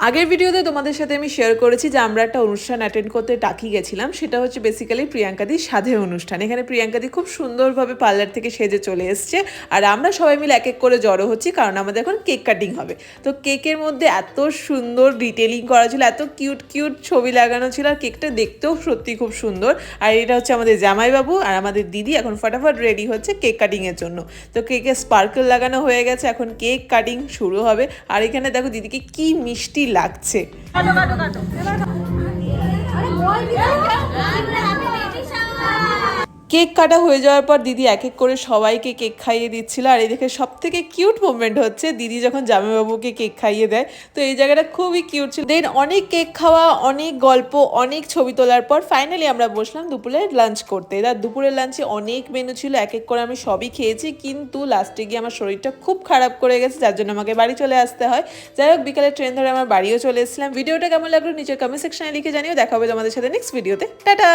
আগের ভিডিওতে তোমাদের সাথে আমি শেয়ার করেছি যে আমরা একটা অনুষ্ঠান অ্যাটেন্ড করতে টাকি গেছিলাম। সেটা হচ্ছে বেসিক্যালি প্রিয়াঙ্কাদির সাধের অনুষ্ঠান। এখানে প্রিয়াঙ্কাদি খুব সুন্দরভাবে পার্লার থেকে সেজে চলে এসছে, আর আমরা সবাই মিলে এক এক করে জড়ো হচ্ছি, কারণ আমাদের এখন কেক কাটিং হবে। তো কেকের মধ্যে এত সুন্দর ডিটেলিং করা ছিল, এত কিউট কিউট ছবি লাগানো ছিল, আর কেকটা দেখতেও সত্যি খুব সুন্দর। আর এটা হচ্ছে আমাদের জামাইবাবু আর আমাদের দিদি এখন ফটাফট রেডি হচ্ছে কেক কাটিংয়ের জন্য। তো কেকে স্পার্কেল লাগানো হয়ে গেছে, এখন কেক কাটিং শুরু হবে। আর এখানে দেখো দিদিকে কি মিষ্টি লাগছে। কেক কাটা হয়ে যাওয়ার পর দিদি এক এক করে সবাইকে কেক খাইয়ে দিচ্ছিল। আর এই দেখে সব থেকে কিউট মোমেন্ট হচ্ছে দিদি যখন জামাইবাবুকে কেক খাইয়ে দেয়। তো এই জায়গাটা খুবই কিউট ছিল। দেন অনেক কেক খাওয়া, অনেক গল্প, অনেক ছবি তোলার পর ফাইনালি আমরা বসলাম দুপুরে লাঞ্চ করতে। এবার দুপুরের লাঞ্চে অনেক মেনু ছিল, এক এক করে আমি সবই খেয়েছি, কিন্তু লাস্টে গিয়ে আমার শরীরটা খুব খারাপ করে গেছে, যার জন্য আমাকে বাড়ি চলে আসতে হয়। যাই হোক, বিকালে ট্রেন ধরে আমার বাড়িও চলে এসেছিলাম। ভিডিওটা কেমন লাগলো নিচের কমেন্ট সেকশনে লিখে জানিও। দেখা হবে তোমাদের সাথে নেক্সট ভিডিওতে। টাটা।